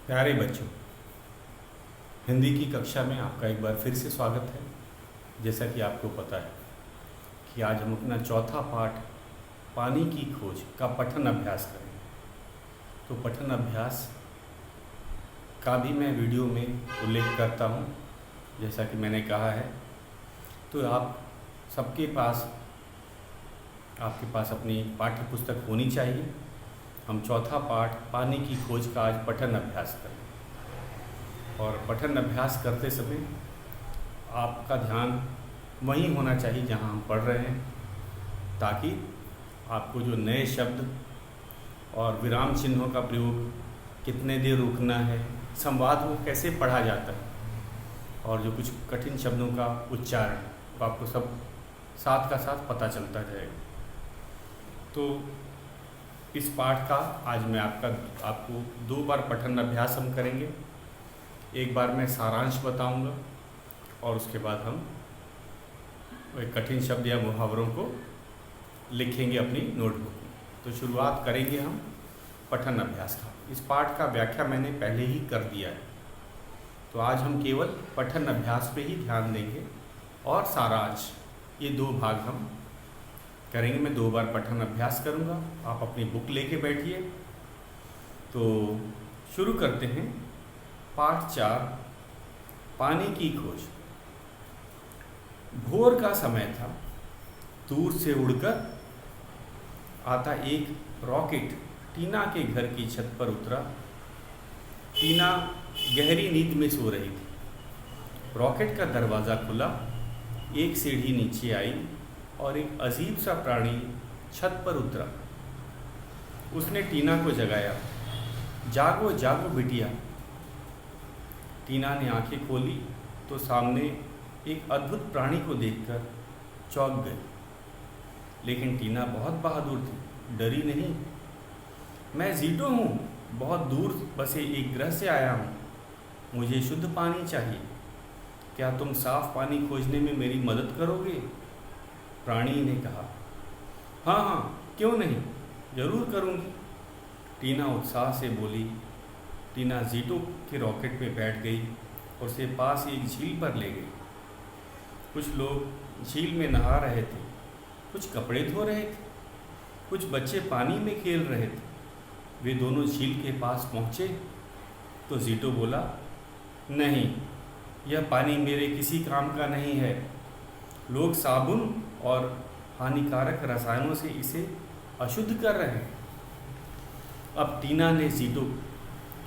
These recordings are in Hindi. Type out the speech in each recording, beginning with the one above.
प्यारे बच्चों, हिंदी की कक्षा में आपका एक बार फिर से स्वागत है। जैसा कि आपको पता है कि आज हम अपना चौथा पाठ पानी की खोज का पठन अभ्यास करेंगे। तो पठन अभ्यास का भी मैं वीडियो में उल्लेख करता हूँ, जैसा कि मैंने कहा है। तो आप सबके पास आपके पास अपनी पाठ्य पुस्तक होनी चाहिए। हम चौथा पाठ पानी की खोज का आज पठन अभ्यास करें और पठन अभ्यास करते समय आपका ध्यान वहीं होना चाहिए जहां हम पढ़ रहे हैं, ताकि आपको जो नए शब्द और विराम चिन्हों का प्रयोग, कितने देर रुकना है, संवाद को कैसे पढ़ा जाता है और जो कुछ कठिन शब्दों का उच्चारण, तो आपको सब साथ का साथ पता चलता जाएगा। तो इस पाठ का आज मैं आपको 2 बार पठन अभ्यास हम करेंगे। एक बार मैं सारांश बताऊंगा और उसके बाद हम कठिन शब्द या मुहावरों को लिखेंगे अपनी नोटबुक में। तो शुरुआत करेंगे हम पठन अभ्यास का। इस पाठ का व्याख्या मैंने पहले ही कर दिया है, तो आज हम केवल पठन अभ्यास पे ही ध्यान देंगे और सारांश, ये 2 भाग हम करेंगे। मैं 2 बार पठन अभ्यास करूंगा, आप अपनी बुक लेके बैठिए। तो शुरू करते हैं। पाठ 4 पानी की खोज। भोर का समय था। दूर से उड़कर आता एक रॉकेट टीना के घर की छत पर उतरा। टीना गहरी नींद में सो रही थी। रॉकेट का दरवाज़ा खुला, एक सीढ़ी नीचे आई और एक अजीब सा प्राणी छत पर उतरा। उसने टीना को जगाया। जागो जागो बिटिया। टीना ने आंखें खोली तो सामने एक अद्भुत प्राणी को देखकर चौंक गई। लेकिन टीना बहुत बहादुर थी, डरी नहीं। मैं जीटो हूँ, बहुत दूर बसे एक ग्रह से आया हूँ। मुझे शुद्ध पानी चाहिए। क्या तुम साफ पानी खोजने में मेरी मदद करोगे? प्राणी ने कहा। हाँ हाँ, क्यों नहीं, जरूर करूँगी। टीना उत्साह से बोली। टीना जीटो के रॉकेट में बैठ गई और उसे पास एक झील पर ले गई। कुछ लोग झील में नहा रहे थे, कुछ कपड़े धो रहे थे, कुछ बच्चे पानी में खेल रहे थे। वे दोनों झील के पास पहुँचे तो जीटो बोला, नहीं, यह पानी मेरे किसी काम का नहीं है। लोग साबुन और हानिकारक रसायनों से इसे अशुद्ध कर रहे हैं। अब टीना ने जीटो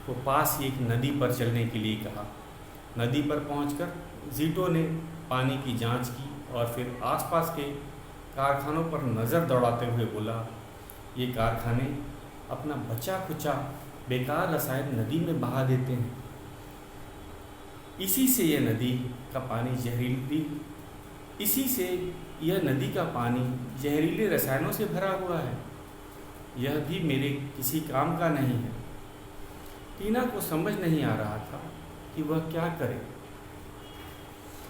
को पास ही एक नदी पर चलने के लिए कहा। नदी पर पहुंचकर जीटो ने पानी की जांच की और फिर आसपास के कारखानों पर नज़र दौड़ाते हुए बोला, ये कारखाने अपना बचा खुचा बेकार रसायन नदी में बहा देते हैं। इसी से यह नदी का पानी जहरीले रसायनों से भरा हुआ है। यह भी मेरे किसी काम का नहीं है। टीना को समझ नहीं आ रहा था कि वह क्या करे।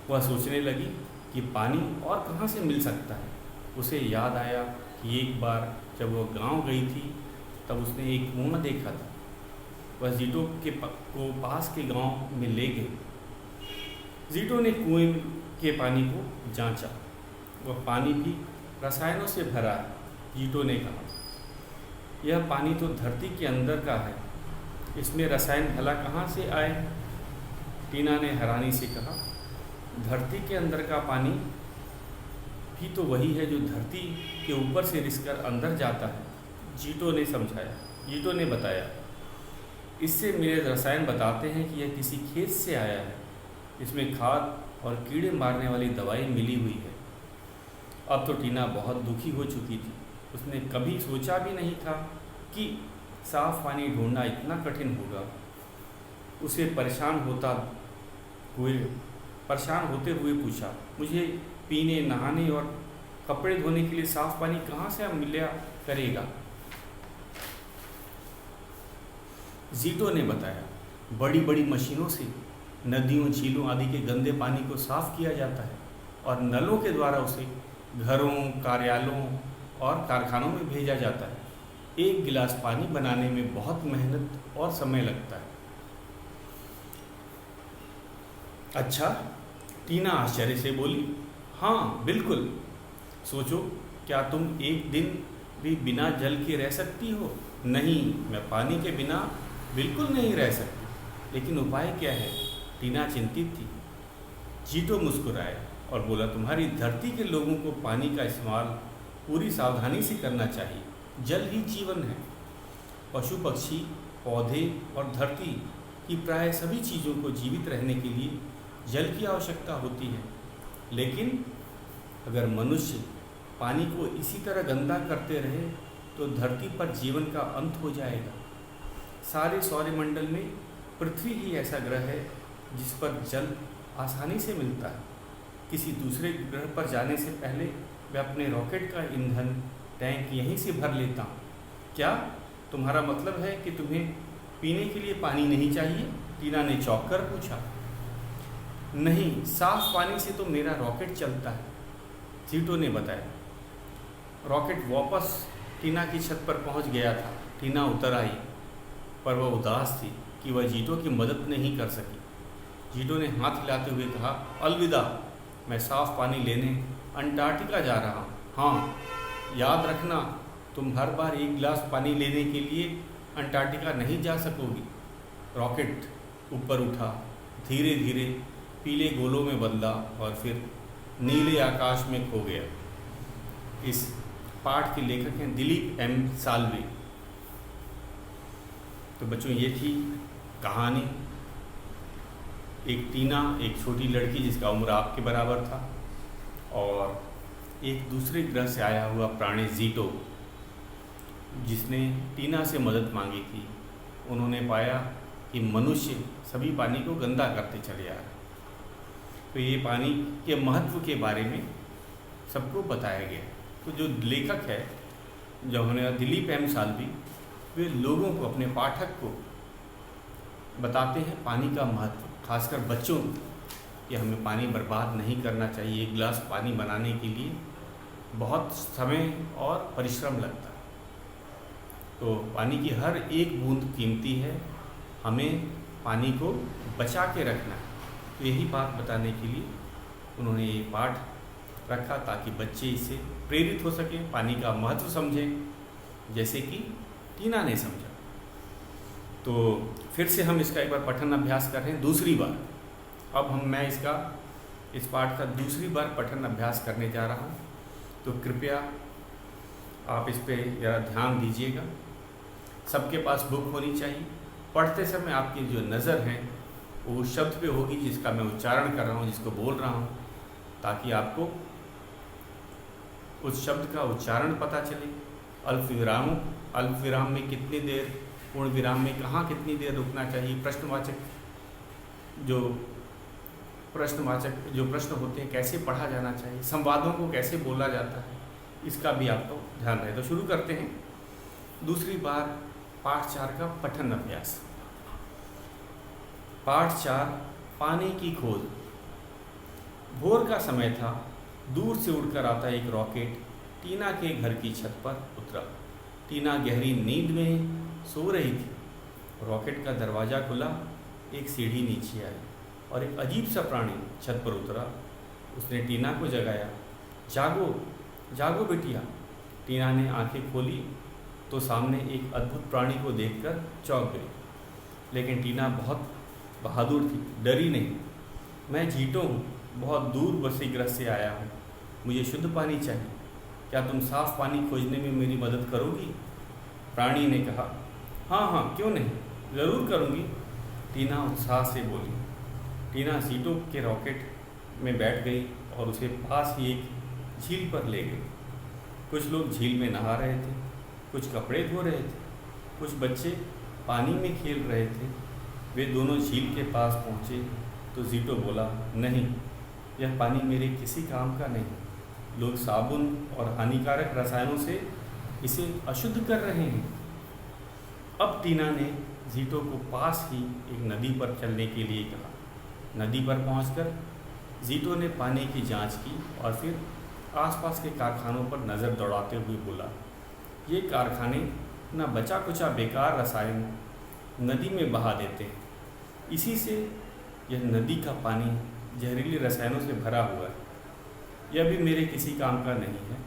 वह सोचने लगी कि पानी और कहाँ से मिल सकता है। उसे याद आया कि एक बार जब वह गांव गई थी तब उसने एक कुआं देखा था। वह जीटो को पास के गांव में ले गई। जीटो ने कुएं के पानी को जांचा। वह पानी भी रसायनों से भरा है। जीटो ने कहा, यह पानी तो धरती के अंदर का है, इसमें रसायन भला कहाँ से आए? टीना ने हैरानी से कहा, धरती के अंदर का पानी भी तो वही है जो धरती के ऊपर से रिसकर अंदर जाता है। जीटो ने बताया, इससे मेरे रसायन बताते हैं कि यह किसी खेत से आया है। इसमें खाद और कीड़े मारने वाली दवाई मिली हुई है। अब तो टीना बहुत दुखी हो चुकी थी। उसने कभी सोचा भी नहीं था कि साफ पानी ढूंढना इतना कठिन होगा। उसे परेशान होते हुए पूछा, मुझे पीने, नहाने और कपड़े धोने के लिए साफ पानी कहाँ से मिला करेगा? जीटो ने बताया, बड़ी बड़ी मशीनों से नदियों, झीलों आदि के गंदे पानी को साफ किया जाता है और नलों के द्वारा उसे घरों, कार्यालयों और कारखानों में भेजा जाता है। एक गिलास पानी बनाने में बहुत मेहनत और समय लगता है। अच्छा, टीना आश्चर्य से बोली। हाँ बिल्कुल। सोचो, क्या तुम एक दिन भी बिना जल के रह सकती हो? नहीं, मैं पानी के बिना बिल्कुल नहीं रह सकती। लेकिन उपाय क्या है? टीना चिंतित थी। जीटो मुस्कुराया और बोला, तुम्हारी धरती के लोगों को पानी का इस्तेमाल पूरी सावधानी से करना चाहिए। जल ही जीवन है। पशु पक्षी, पौधे और धरती की प्राय सभी चीज़ों को जीवित रहने के लिए जल की आवश्यकता होती है। लेकिन अगर मनुष्य पानी को इसी तरह गंदा करते रहे तो धरती पर जीवन का अंत हो जाएगा। सारे सौरमंडल में पृथ्वी ही ऐसा ग्रह है जिस पर जल आसानी से मिलता है। किसी दूसरे ग्रह पर जाने से पहले मैं अपने रॉकेट का ईंधन टैंक यहीं से भर लेता हूँ। क्या तुम्हारा मतलब है कि तुम्हें पीने के लिए पानी नहीं चाहिए? टीना ने चौंक कर पूछा। नहीं, साफ पानी से तो मेरा रॉकेट चलता है, जीटो ने बताया। रॉकेट वापस टीना की छत पर पहुंच गया था। टीना उतर आई, पर वह उदास थी कि वह जीटो की मदद नहीं कर सकी। जीटो ने हाथ हिलाते हुए कहा, अलविदा, मैं साफ पानी लेने अंटार्कटिका जा रहा हूँ। हाँ, याद रखना, तुम हर बार एक गिलास पानी लेने के लिए अंटार्कटिका नहीं जा सकोगी। रॉकेट ऊपर उठा, धीरे धीरे पीले गोलों में बदला और फिर नीले आकाश में खो गया। इस पाठ के लेखक हैं दिलीप एम साल्वे। तो बच्चों, ये थी कहानी। एक टीना, एक छोटी लड़की जिसका उम्र आपके बराबर था, और एक दूसरे ग्रह से आया हुआ प्राणी जीटो, जिसने टीना से मदद मांगी थी। उन्होंने पाया कि मनुष्य सभी पानी को गंदा करते चले आ रहे। तो ये पानी के महत्व के बारे में सबको बताया गया। तो जो लेखक है, जो उन्होंने दिलीप एम साल्वी, वे लोगों को, अपने पाठक को बताते हैं पानी का महत्व, खासकर बच्चों को, कि हमें पानी बर्बाद नहीं करना चाहिए। एक गिलास पानी बनाने के लिए बहुत समय और परिश्रम लगता है। तो पानी की हर एक बूंद कीमती है, हमें पानी को बचा के रखना है। तो यही बात बताने के लिए उन्होंने ये पाठ रखा, ताकि बच्चे इससे प्रेरित हो सकें, पानी का महत्व समझें, जैसे कि टीना ने समझा। तो फिर से हम इसका एक बार पठन अभ्यास कर रहे हैं, दूसरी बार। अब मैं इस पाठ का दूसरी बार पठन अभ्यास करने जा रहा हूँ। तो कृपया आप इस पे ज़रा ध्यान दीजिएगा। सबके पास बुक होनी चाहिए। पढ़ते समय आपकी जो नज़र है वो उस शब्द पे होगी जिसका मैं उच्चारण कर रहा हूँ, जिसको बोल रहा हूँ, ताकि आपको उस शब्द का उच्चारण पता चले। अल्प विराम में कितनी देर, पूर्ण विराम में कहाँ कितनी देर रुकना चाहिए, प्रश्नवाचक जो प्रश्न होते हैं कैसे पढ़ा जाना चाहिए, संवादों को कैसे बोला जाता है, इसका भी आपको ध्यान रहे। तो शुरू करते हैं दूसरी बार पाठ 4 का पठन अभ्यास। पाठ 4, पानी की खोज। भोर का समय था। दूर से उड़कर आता एक रॉकेट टीना के घर की छत पर उतरा। टीना गहरी नींद में सो रही थी। रॉकेट का दरवाज़ा खुला, एक सीढ़ी नीचे आई और एक अजीब सा प्राणी छत पर उतरा। उसने टीना को जगाया। जागो जागो बिटिया। टीना ने आंखें खोली तो सामने एक अद्भुत प्राणी को देखकर चौंक गई। लेकिन टीना बहुत बहादुर थी, डरी नहीं। मैं जीटो हूँ, बहुत दूर बसे ग्रह से आया हूँ, मुझे शुद्ध पानी चाहिए। क्या तुम साफ पानी खोजने में मेरी मदद करोगी? प्राणी ने कहा। हाँ हाँ, क्यों नहीं, ज़रूर करूँगी, टीना उत्साह से बोली। टीना जीटो के रॉकेट में बैठ गई और उसे पास ही एक झील पर ले गई। कुछ लोग झील में नहा रहे थे, कुछ कपड़े धो रहे थे, कुछ बच्चे पानी में खेल रहे थे। वे दोनों झील के पास पहुँचे तो जीटो बोला, नहीं, यह पानी मेरे किसी काम का नहीं। लोग साबुन और हानिकारक रसायनों से इसे अशुद्ध कर रहे हैं। अब टीना ने जीटो को पास ही एक नदी पर चलने के लिए कहा। नदी पर पहुंचकर जीटो ने पानी की जांच की और फिर आसपास के कारखानों पर नज़र दौड़ाते हुए बोला, ये कारखाने न बचा कुचा बेकार रसायन नदी में बहा देते हैं, इसी से यह नदी का पानी जहरीले रसायनों से भरा हुआ है, यह भी मेरे किसी काम का नहीं है।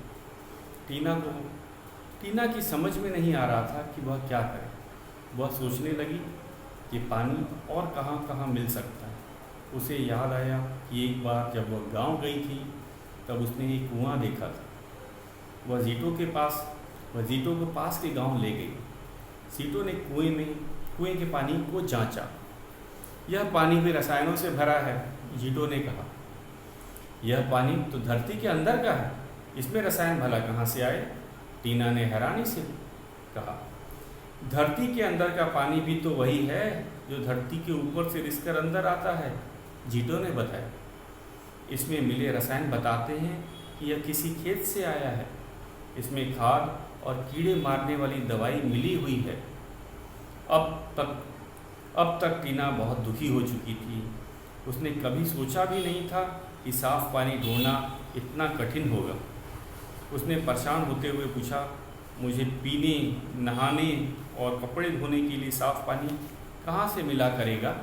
टीना की समझ में नहीं आ रहा था कि वह क्या करे। वह सोचने लगी कि पानी और कहाँ कहाँ मिल सकता है। उसे याद आया कि एक बार जब वह गांव गई थी तब उसने एक कुआं देखा था। वह जीटो के पास के गांव ले गई। जीटो ने कुएं के पानी को जांचा। यह पानी भी रसायनों से भरा है, जीटो ने कहा। यह पानी तो धरती के अंदर का है, इसमें रसायन भला कहाँ से आए? टीना ने हैरानी से कहा। धरती के अंदर का पानी भी तो वही है जो धरती के ऊपर से रिसकर अंदर आता है, जीटो ने बताया। इसमें मिले रसायन बताते हैं कि यह किसी खेत से आया है। इसमें खाद और कीड़े मारने वाली दवाई मिली हुई है। अब तक टीना बहुत दुखी हो चुकी थी। उसने कभी सोचा भी नहीं था कि साफ पानी ढूंढना इतना कठिन होगा। उसने परेशान होते हुए पूछा, मुझे पीने, नहाने और कपड़े धोने के लिए साफ पानी कहाँ से मिला करेगा?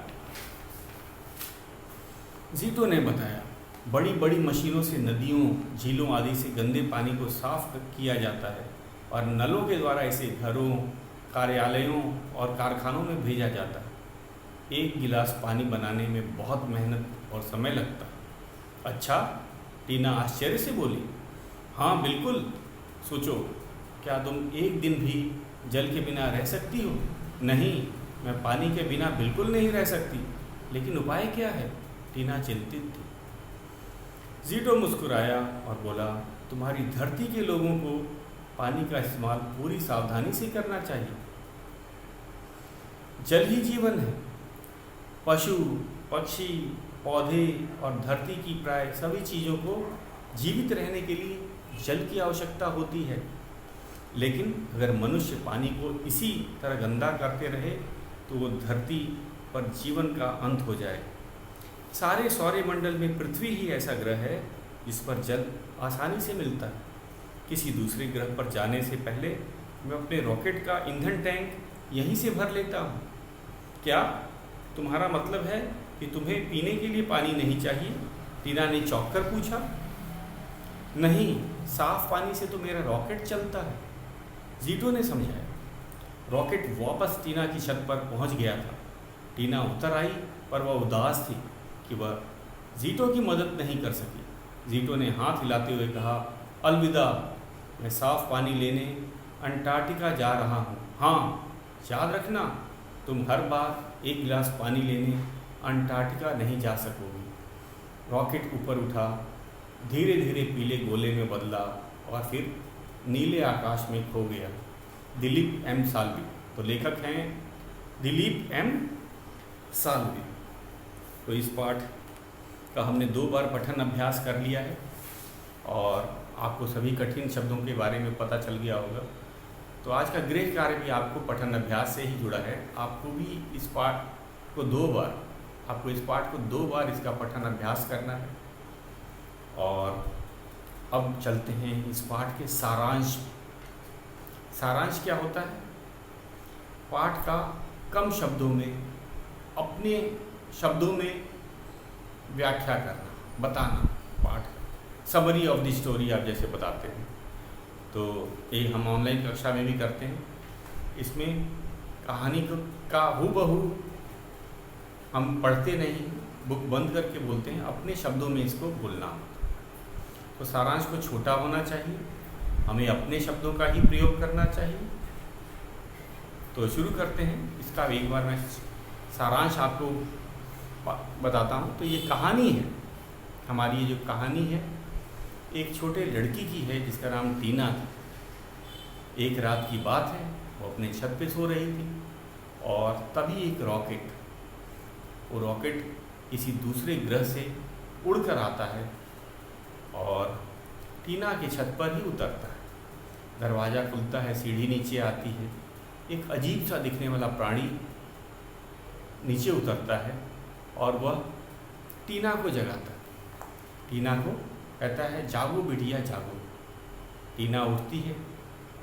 जीटो ने बताया, बड़ी बड़ी मशीनों से नदियों, झीलों आदि से गंदे पानी को साफ किया जाता है और नलों के द्वारा इसे घरों, कार्यालयों और कारखानों में भेजा जाता है। एक गिलास पानी बनाने में बहुत मेहनत और समय लगता है। अच्छा, टीना आश्चर्य से बोली। हाँ बिल्कुल, सोचो, क्या तुम एक दिन भी जल के बिना रह सकती हो? नहीं, मैं पानी के बिना बिल्कुल नहीं रह सकती। लेकिन उपाय क्या है? टीना चिंतित थी। जीटो मुस्कुराया और बोला, तुम्हारी धरती के लोगों को पानी का इस्तेमाल पूरी सावधानी से करना चाहिए। जल ही जीवन है। पशु, पक्षी, पौधे और धरती की प्राय सभी चीज़ों को जीवित रहने के लिए जल की आवश्यकता होती है। लेकिन अगर मनुष्य पानी को इसी तरह गंदा करते रहे तो वो धरती पर जीवन का अंत हो जाए। सारे सौरमंडल में पृथ्वी ही ऐसा ग्रह है जिस पर जल आसानी से मिलता है। किसी दूसरे ग्रह पर जाने से पहले मैं अपने रॉकेट का ईंधन टैंक यहीं से भर लेता हूँ। क्या तुम्हारा मतलब है कि तुम्हें पीने के लिए पानी नहीं चाहिए? टीना ने चौंक कर पूछा। नहीं, साफ पानी से तो मेरा रॉकेट चलता है, जीटो ने समझाया। रॉकेट वापस टीना की छत पर पहुंच गया था। टीना उतर आई पर वह उदास थी कि वह जीटो की मदद नहीं कर सकी। जीटो ने हाथ हिलाते हुए कहा, अलविदा, मैं साफ पानी लेने अंटार्कटिका जा रहा हूँ। हाँ, याद रखना, तुम हर बार एक गिलास पानी लेने अंटार्कटिका नहीं जा सकोगी। रॉकेट ऊपर उठा, धीरे धीरे पीले गोले में बदला और फिर नीले आकाश में खो गया। दिलीप एम साल्वी, तो लेखक हैं दिलीप एम साल्वी। तो इस पाठ का हमने 2 बार पठन अभ्यास कर लिया है और आपको सभी कठिन शब्दों के बारे में पता चल गया होगा। तो आज का गृह कार्य भी आपको पठन अभ्यास से ही जुड़ा है। आपको भी इस पाठ को 2 बार इसका पठन अभ्यास करना है। और अब चलते हैं इस पाठ के सारांश। सारांश क्या होता है? पाठ का कम शब्दों में अपने शब्दों में व्याख्या करना, बताना। पाठ समरी ऑफ द स्टोरी आप जैसे बताते हैं, तो ये हम ऑनलाइन कक्षा में भी करते हैं। इसमें कहानी का हूबहू हम पढ़ते नहीं, बुक बंद करके बोलते हैं, अपने शब्दों में इसको बोलना। तो सारांश को छोटा होना चाहिए, हमें अपने शब्दों का ही प्रयोग करना चाहिए। तो शुरू करते हैं इसका। एक बार मैं सारांश आपको बताता हूँ। तो ये कहानी है, हमारी ये जो कहानी है एक छोटे लड़की की है जिसका नाम टीना था। एक रात की बात है, वो अपने छत पे सो रही थी और तभी एक वो रॉकेट किसी दूसरे ग्रह से उड़कर आता है और टीना की छत पर ही उतरता है। दरवाज़ा खुलता है, सीढ़ी नीचे आती है, एक अजीब सा दिखने वाला प्राणी नीचे उतरता है और वह टीना को जगाता है। टीना को कहता है, जागो बिटिया जागो। टीना उठती है।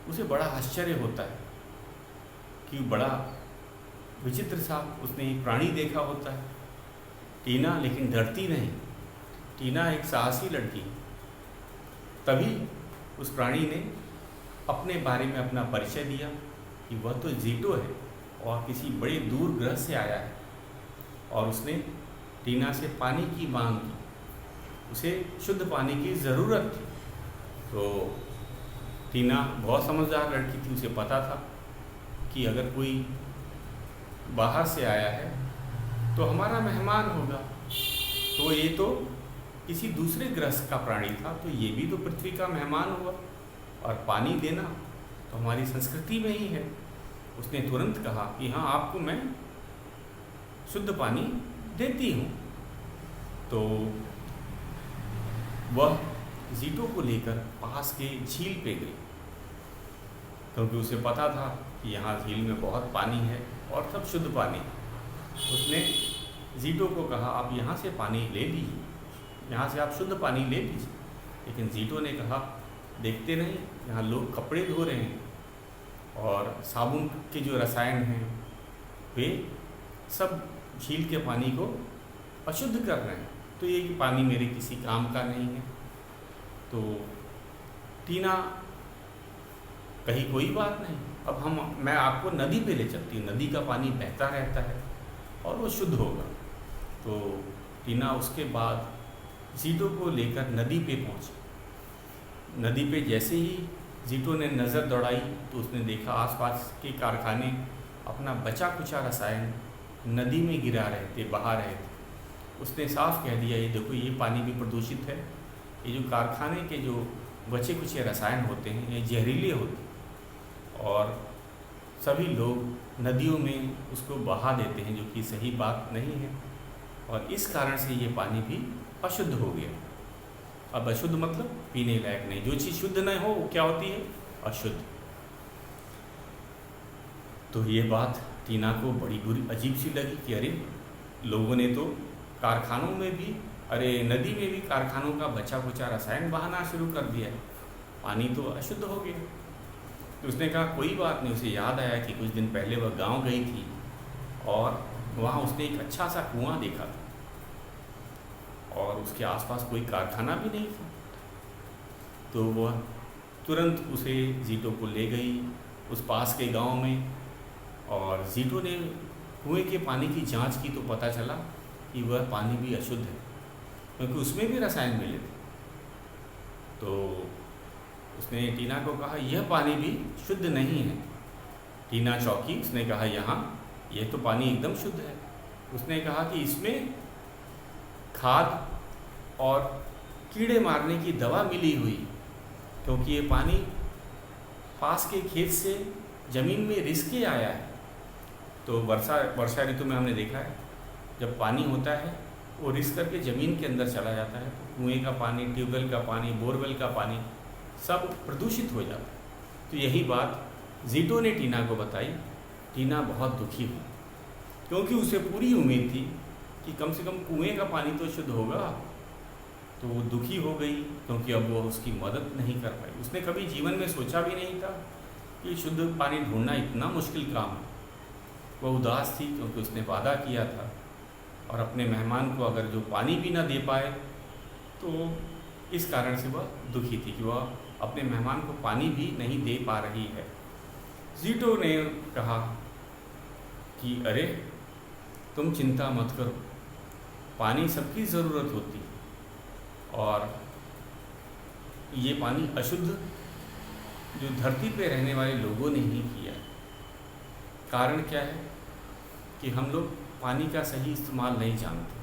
उसे बड़ा आश्चर्य होता है कि बड़ा विचित्र सा उसने एक प्राणी देखा होता है। टीना लेकिन डरती नहीं। टीना एक साहसी लड़की है। तभी उस प्राणी ने अपने बारे में अपना परिचय दिया कि वह तो ज़ीटो है और किसी बड़े दूर ग्रह से आया है, और उसने टीना से पानी की मांग की। उसे शुद्ध पानी की ज़रूरत थी। तो टीना बहुत समझदार लड़की थी, उसे पता था कि अगर कोई बाहर से आया है तो हमारा मेहमान होगा, तो ये तो किसी दूसरे ग्रह का प्राणी था, तो ये भी तो पृथ्वी का मेहमान हुआ, और पानी देना तो हमारी संस्कृति में ही है। उसने तुरंत कहा कि हाँ, आपको मैं शुद्ध पानी देती हूँ। तो वह ज़ीटो को लेकर पास के झील पे गई, क्योंकि उसे पता था कि यहाँ झील में बहुत पानी है और सब शुद्ध पानी। उसने ज़ीटो को कहा, आप यहाँ से पानी ले लीजिए, यहाँ से आप शुद्ध पानी ले लीजिए। लेकिन ज़ीटो ने कहा, देखते नहीं यहाँ लोग कपड़े धो रहे हैं और साबुन के जो रसायन हैं वे सब झील के पानी को अशुद्ध कर रहे हैं, तो ये पानी मेरे किसी काम का नहीं है। तो टीना कही, कोई बात नहीं, अब मैं आपको नदी पे ले चलती हूँ, नदी का पानी बहता रहता है और वो शुद्ध होगा। तो टीना उसके बाद ज़ीटो को लेकर नदी पे पहुँची। नदी पे जैसे ही ज़ीटो ने नज़र दौड़ाई तो उसने देखा आसपास के कारखाने अपना बचा कुचा रसायन नदी में गिरा रहे थे, बहा रहे थे। उसने साफ कह दिया, ये देखो ये पानी भी प्रदूषित है, ये जो कारखाने के जो बचे कुचे रसायन होते हैं ये जहरीले होते हैं और सभी लोग नदियों में उसको बहा देते हैं, जो कि सही बात नहीं है, और इस कारण से ये पानी भी अशुद्ध हो गया। अब अशुद्ध मतलब पीने लायक नहीं। जो चीज़ शुद्ध न हो वो क्या होती है? अशुद्ध। तो ये बात टीना को बड़ी बुरी अजीब सी लगी कि अरे, लोगों ने तो कारखानों में भी, अरे नदी में भी कारखानों का बचा कुचा रसायन बहाना शुरू कर दिया है, पानी तो अशुद्ध हो गया। तो उसने कहा कोई बात नहीं। उसे याद आया कि कुछ दिन पहले वह गांव गई थी और वहाँ उसने एक अच्छा सा कुआं देखा था और उसके आसपास कोई कारखाना भी नहीं था। तो वह तुरंत उसे ज़ीटो को ले गई उस पास के गांव में, और ज़ीटो ने कुएं के पानी की जांच की तो पता चला कि वह पानी भी अशुद्ध है, क्योंकि उसमें भी रसायन मिले थे। तो उसने टीना को कहा, यह पानी भी शुद्ध नहीं है। टीना चौंकी। उसने कहा, यहाँ यह तो पानी एकदम शुद्ध है। उसने कहा कि इसमें खाद और कीड़े मारने की दवा मिली हुई, क्योंकि ये पानी पास के खेत से ज़मीन में रिस के आया है। तो वर्षा ऋतु में हमने देखा है, जब पानी होता है वो रिस करके ज़मीन के अंदर चला जाता है, तो कुएँ का पानी, ट्यूबवेल का पानी, बोरवेल का पानी सब प्रदूषित हो जाता है। तो यही बात ज़ीटो ने टीना को बताई। टीना बहुत दुखी हुई, क्योंकि उसे पूरी उम्मीद थी कि कम से कम कुएं का पानी तो शुद्ध होगा। तो वो दुखी हो गई, क्योंकि अब वो उसकी मदद नहीं कर पाई। उसने कभी जीवन में सोचा भी नहीं था कि शुद्ध पानी ढूंढना इतना मुश्किल काम है। वह उदास थी, क्योंकि उसने वादा किया था, और अपने मेहमान को अगर जो पानी भी ना दे पाए तो इस कारण से वह दुखी थी कि वह अपने मेहमान को पानी भी नहीं दे पा रही है। ज़ीटो ने कहा कि अरे, तुम चिंता मत करो, पानी सबकी ज़रूरत होती है, और ये पानी अशुद्ध जो धरती पे रहने वाले लोगों ने ही किया। कारण क्या है कि हम लोग पानी का सही इस्तेमाल नहीं जानते।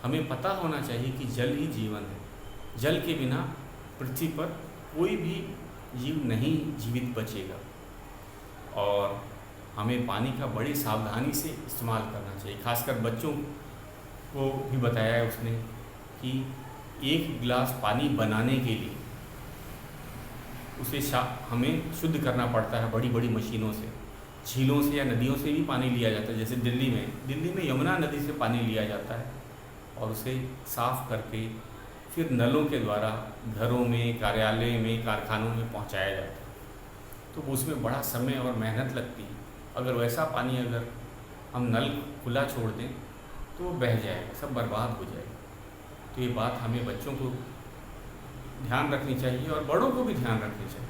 हमें पता होना चाहिए कि जल ही जीवन है। जल के बिना पृथ्वी पर कोई भी जीव नहीं जीवित बचेगा, और हमें पानी का बड़ी सावधानी से इस्तेमाल करना चाहिए। खासकर बच्चों को भी बताया है उसने कि एक गिलास पानी बनाने के लिए उसे हमें शुद्ध करना पड़ता है बड़ी बड़ी मशीनों से। झीलों से या नदियों से भी पानी लिया जाता है। जैसे दिल्ली में यमुना नदी से पानी लिया जाता है और उसे साफ़ करके फिर नलों के द्वारा घरों में, कार्यालय में, कारखानों में पहुंचाया जाता है। तो उसमें बड़ा समय और मेहनत लगती है। अगर वैसा पानी अगर हम नल खुला छोड़ दें तो वो बह जाएगा, सब बर्बाद हो जाएगा। तो ये बात हमें बच्चों को ध्यान रखनी चाहिए और बड़ों को भी ध्यान रखनी चाहिए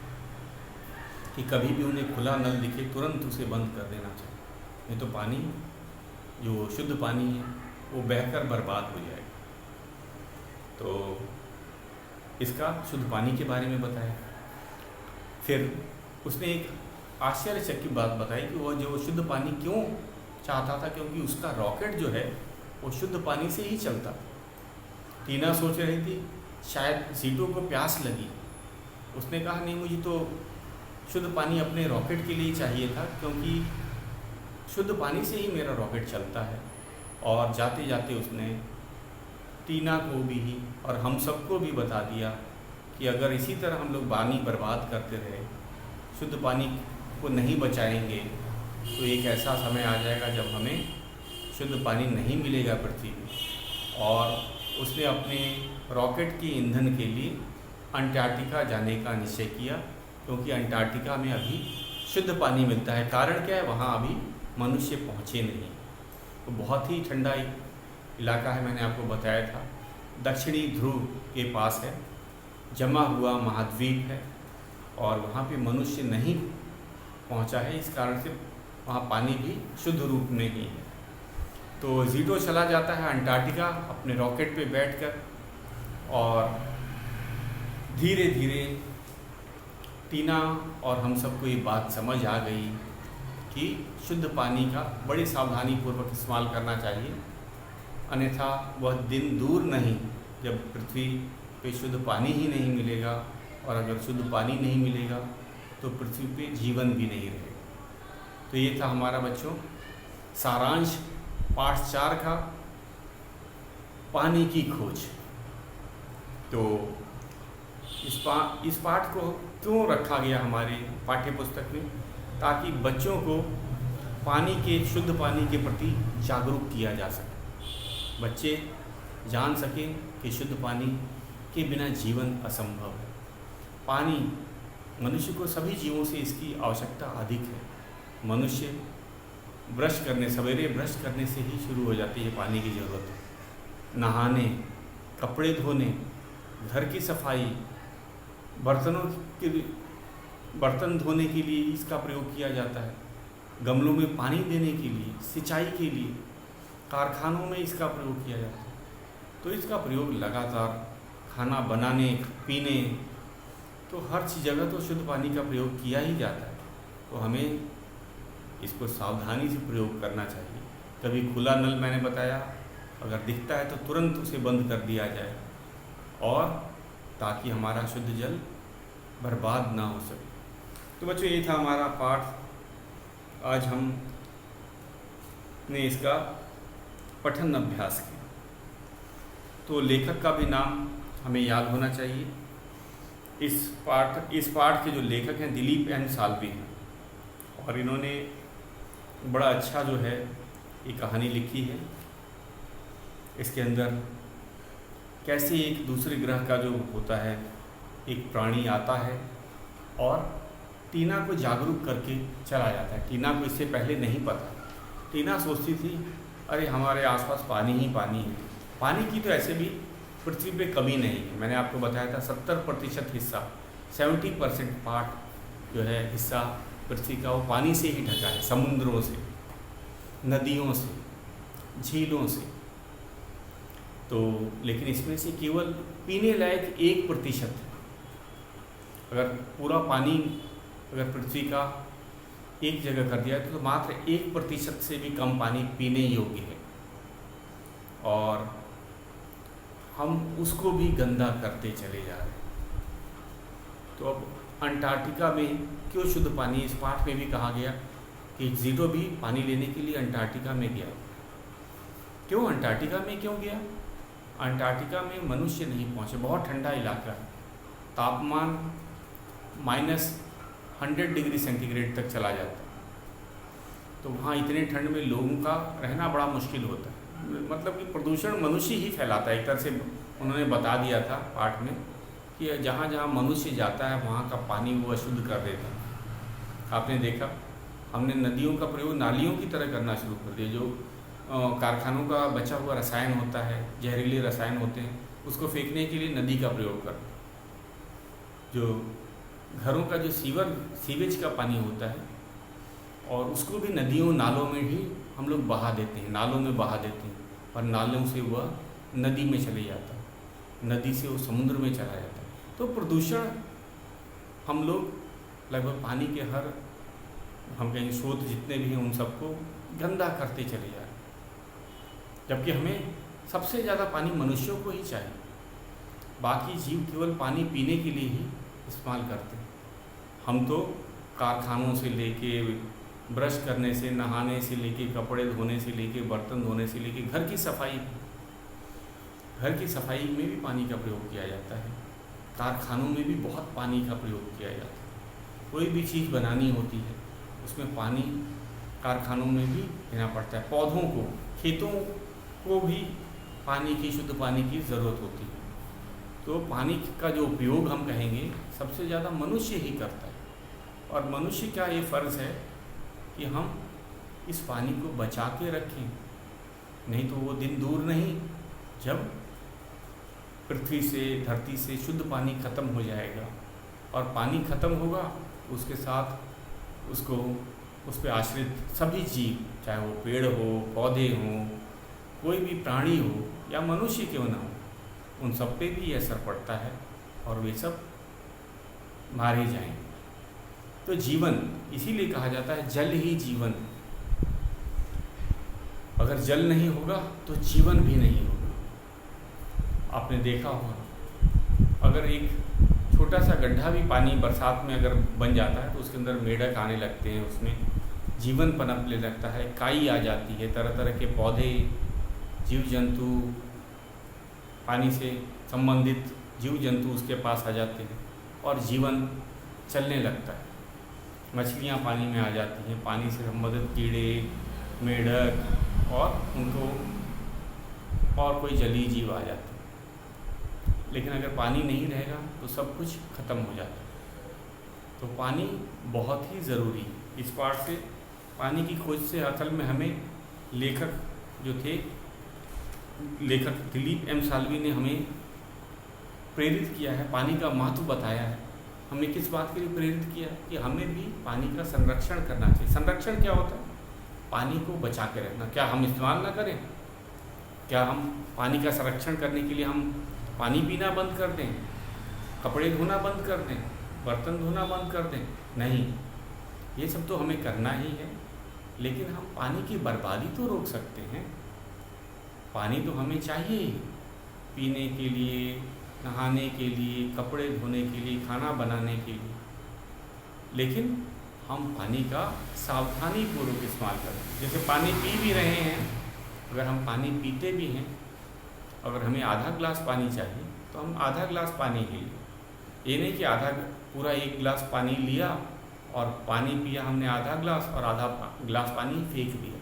कि कभी भी उन्हें खुला नल दिखे तुरंत उसे बंद कर देना चाहिए, नहीं तो पानी जो शुद्ध पानी है वो बहकर बर्बाद हो जाएगा। तो इसका शुद्ध पानी के बारे में बताया। फिर उसने एक आश्चर्यचकित की बात बताई कि वो जो शुद्ध पानी क्यों चाहता था, क्योंकि उसका रॉकेट जो है वो शुद्ध पानी से ही चलता। टीना सोच रही थी शायद ज़ीटो को प्यास लगी। उसने कहा नहीं, मुझे तो शुद्ध पानी अपने रॉकेट के लिए चाहिए था, क्योंकि शुद्ध पानी से ही मेरा रॉकेट चलता है। और जाते जाते उसने टीना को भी और हम सबको भी बता दिया कि अगर इसी तरह हम लोग पानी बर्बाद करते रहे, शुद्ध पानी को नहीं बचाएंगे, तो एक ऐसा समय आ जाएगा जब हमें शुद्ध पानी नहीं मिलेगा पृथ्वी में। और उसने अपने रॉकेट के ईंधन के लिए अंटार्कटिका जाने का निश्चय किया, क्योंकि अंटार्कटिका में अभी शुद्ध पानी मिलता है। कारण क्या है, वहाँ अभी मनुष्य पहुँचे नहीं। तो बहुत ही ठंडा इलाका है, मैंने आपको बताया था, दक्षिणी ध्रुव के पास है, जमा हुआ महाद्वीप है और वहाँ पे मनुष्य नहीं पहुँचा है। इस कारण से वहाँ पानी भी शुद्ध रूप में ही है। तो ज़ीटो चला जाता है अंटार्कटिका अपने रॉकेट पे बैठकर, और धीरे धीरे टीना और हम सबको ये बात समझ आ गई कि शुद्ध पानी का बड़ी सावधानी पूर्वक इस्तेमाल करना चाहिए, अन्यथा वह दिन दूर नहीं जब पृथ्वी पे शुद्ध पानी ही नहीं मिलेगा। और अगर शुद्ध पानी नहीं मिलेगा तो पृथ्वी पे जीवन भी नहीं रहेगा। तो ये था हमारा बच्चों सारांश पाठ 4 का, पानी की खोज। तो इस पाठ को क्यों रखा गया हमारे पाठ्य पुस्तक में, ताकि बच्चों को पानी के शुद्ध पानी के प्रति जागरूक किया जा सके, बच्चे जान सकें कि शुद्ध पानी के बिना जीवन असंभव है। पानी मनुष्य को सभी जीवों से इसकी आवश्यकता अधिक है। मनुष्य सवेरे ब्रश करने से ही शुरू हो जाती है पानी की ज़रूरत। नहाने, कपड़े धोने, घर की सफाई, बर्तन धोने के लिए इसका प्रयोग किया जाता है, गमलों में पानी देने के लिए, सिंचाई के लिए, कारखानों में इसका प्रयोग किया जाता है। तो इसका प्रयोग लगातार खाना बनाने, पीने, तो हर जगह तो शुद्ध पानी का प्रयोग किया ही जाता है। तो हमें इसको सावधानी से प्रयोग करना चाहिए। कभी खुला नल, मैंने बताया, अगर दिखता है तो तुरंत उसे बंद कर दिया जाए, और ताकि हमारा शुद्ध जल बर्बाद ना हो सके। तो बच्चों ये था हमारा पाठ। आज हम ने इसका पठन अभ्यास किया। तो लेखक का भी नाम हमें याद होना चाहिए। इस पाठ के जो लेखक हैं दिलीप एन साल्वी हैं, और इन्होंने बड़ा अच्छा जो है ये कहानी लिखी है। इसके अंदर कैसे एक दूसरे ग्रह का जो होता है एक प्राणी आता है और टीना को जागरूक करके चला जाता है। टीना को इससे पहले नहीं पता। टीना सोचती थी अरे हमारे आसपास पानी ही पानी है। पानी की तो ऐसे भी पृथ्वी पे कमी नहीं है। मैंने आपको बताया था 70% हिस्सा, 70% पार्ट जो है हिस्सा पृथ्वी का वो पानी से ही ढका है, समुद्रों से, नदियों से, झीलों से। तो लेकिन इसमें से केवल पीने लायक 1% है। अगर पूरा पानी अगर पृथ्वी का एक जगह कर दिया तो मात्र 1% से भी कम पानी पीने योग्य है, और हम उसको भी गंदा करते चले जा रहे हैं। तो अब अंटार्कटिका में क्यों शुद्ध पानी, इस पाठ में भी कहा गया कि ज़ीटो भी पानी लेने के लिए अंटार्कटिका में गया। क्यों अंटार्कटिका में क्यों गया? अंटार्कटिका में मनुष्य नहीं पहुँचे, बहुत ठंडा इलाका है, तापमान -100 डिग्री सेंटीग्रेड तक चला जाता है। तो वहाँ इतने ठंड में लोगों का रहना बड़ा मुश्किल होता है। मतलब कि प्रदूषण मनुष्य ही फैलाता है। एक तरह से उन्होंने बता दिया था पाठ में कि जहाँ जहाँ मनुष्य जाता है वहाँ का पानी वो अशुद्ध कर देता है। आपने देखा हमने नदियों का प्रयोग नालियों की तरह करना शुरू कर दिया। जो कारखानों का बचा हुआ रसायन होता है, जहरीले रसायन होते हैं, उसको फेंकने के लिए नदी का प्रयोग करते हैं। जो घरों का जो सीवेज का पानी होता है और उसको भी नदियों नालों में भी हम लोग बहा देते हैं, नालों में बहा देते हैं, और नालों से वह नदी में चले जाता है, नदी से वो समुद्र में चला जाता है। तो प्रदूषण हम लोग लगभग पानी के हर हम कहेंगे स्रोत जितने भी हैं उन सबको गंदा करते चले जा रहे हैं, जबकि हमें सबसे ज़्यादा पानी मनुष्यों को ही चाहिए। बाकी जीव केवल पानी पीने के लिए ही इस्तेमाल करते हैं। हम तो कारखानों से लेके ब्रश करने से, नहाने से लेके, कपड़े धोने से लेके, बर्तन धोने से लेके, घर की सफाई में भी पानी का प्रयोग किया जाता है। कारखानों में भी बहुत पानी का प्रयोग किया जाता है। कोई भी चीज़ बनानी होती है उसमें पानी कारखानों में भी देना पड़ता है। पौधों को, खेतों को भी पानी की, शुद्ध पानी की ज़रूरत होती है। तो पानी का जो उपयोग हम कहेंगे सबसे ज़्यादा मनुष्य ही करता है, और मनुष्य का ये फ़र्ज़ है कि हम इस पानी को बचा के रखें। नहीं तो वो दिन दूर नहीं जब पृथ्वी से, धरती से शुद्ध पानी ख़त्म हो जाएगा, और पानी ख़त्म होगा उसके साथ उसको, उस पर आश्रित सभी जीव, चाहे वो पेड़ हो, पौधे हों, कोई भी प्राणी हो या मनुष्य क्यों ना हो, उन सब पे भी असर पड़ता है और वे सब मारे जाएंगे। तो जीवन, इसीलिए कहा जाता है जल ही जीवन। अगर जल नहीं होगा तो जीवन भी नहीं होगा। आपने देखा होगा, अगर एक छोटा सा गड्ढा भी पानी बरसात में अगर बन जाता है तो उसके अंदर मेढक आने लगते हैं, उसमें जीवन पनपने लगता है, काई आ जाती है, तरह तरह के पौधे, जीव जंतु, पानी से संबंधित जीव जंतु उसके पास आ जाते हैं और जीवन चलने लगता है। मछलियाँ पानी में आ जाती हैं, पानी से संबंधित कीड़े, मेढक और उनको और कोई जलीय जीव आ जाते हैं। लेकिन अगर पानी नहीं रहेगा तो सब कुछ ख़त्म हो जाता है। तो पानी बहुत ही ज़रूरी। इस पाठ से, पानी की खोज से असल में हमें लेखक जो थे, लेखक दिलीप एम साल्वी ने हमें प्रेरित किया है, पानी का महत्व बताया है। हमें किस बात के लिए प्रेरित किया कि हमें भी पानी का संरक्षण करना चाहिए। संरक्षण क्या होता है? पानी को बचा के रखना। क्या हम इस्तेमाल ना करें? क्या हम पानी का संरक्षण करने के लिए हम पानी पीना बंद कर दें, कपड़े धोना बंद कर दें, बर्तन धोना बंद कर दें? नहीं, ये सब तो हमें करना ही है, लेकिन हम पानी की बर्बादी तो रोक सकते हैं। पानी तो हमें चाहिए पीने के लिए, नहाने के लिए, कपड़े धोने के लिए, खाना बनाने के लिए, लेकिन हम पानी का सावधानी पूर्वक इस्तेमाल करें। जैसे पानी पी भी रहे हैं, अगर हम पानी पीते भी हैं, अगर हमें आधा ग्लास पानी चाहिए तो हम आधा ग्लास पानी ही लें। ये नहीं कि आधा पूरा 1 गिलास पानी लिया और पानी पिया हमने आधा ग्लास और आधा ग्लास पानी फेंक दिया।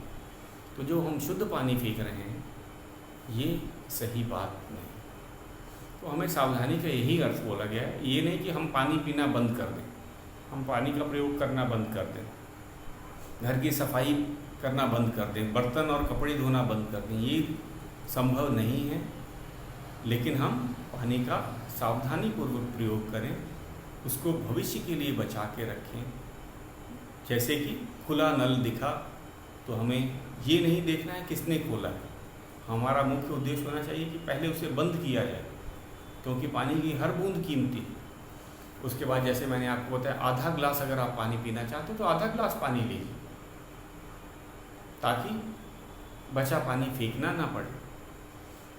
तो जो हम शुद्ध पानी फेंक रहे हैं ये सही बात नहीं। तो हमें सावधानी का यही अर्थ बोला गया है। ये नहीं कि हम पानी पीना बंद कर दें, हम पानी का प्रयोग करना बंद कर दें, घर की सफाई करना बंद कर दें, बर्तन और कपड़े धोना बंद कर दें, ये संभव नहीं है। लेकिन हम पानी का सावधानीपूर्वक प्रयोग करें, उसको भविष्य के लिए बचा के रखें। जैसे कि खुला नल दिखा तो हमें ये नहीं देखना है किसने खोला है, हमारा मुख्य उद्देश्य होना चाहिए कि पहले उसे बंद किया जाए, क्योंकि पानी की हर बूंद कीमती है। उसके बाद जैसे मैंने आपको बताया, आधा ग्लास अगर आप पानी पीना चाहते हो तो आधा ग्लास पानी लीजिए, ताकि बचा पानी फेंकना ना पड़े।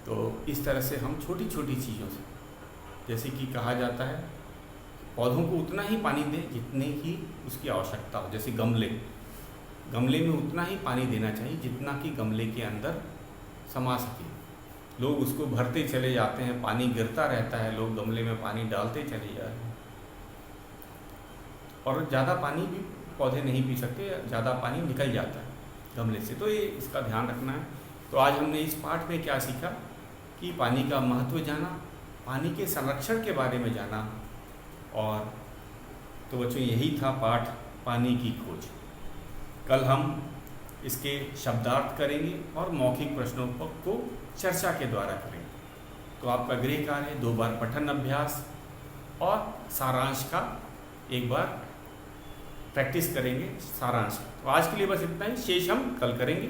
तो इस तरह से हम छोटी छोटी चीज़ों से, जैसे कि कहा जाता है पौधों को उतना ही पानी दें जितने की उसकी आवश्यकता हो। जैसे गमले में उतना ही पानी देना चाहिए जितना कि गमले के अंदर समा सके। लोग उसको भरते चले जाते हैं, पानी गिरता रहता है, लोग गमले में पानी डालते चले जा रहे हैं और ज़्यादा पानी भी पौधे नहीं पी सकते, ज़्यादा पानी निकल जाता है गमले से। तो ये इसका ध्यान रखना है। तो आज हमने इस पाठ में क्या सीखा कि पानी का महत्व जाना, पानी के संरक्षण के बारे में जाना। और तो बच्चों यही था पाठ पानी की खोज। कल हम इसके शब्दार्थ करेंगे और मौखिक प्रश्नों को चर्चा के द्वारा करेंगे। तो आपका गृह कार्य है 2 बार पठन अभ्यास और सारांश का एक बार प्रैक्टिस करेंगे सारांश। तो आज के लिए बस इतना ही, शेष हम कल करेंगे।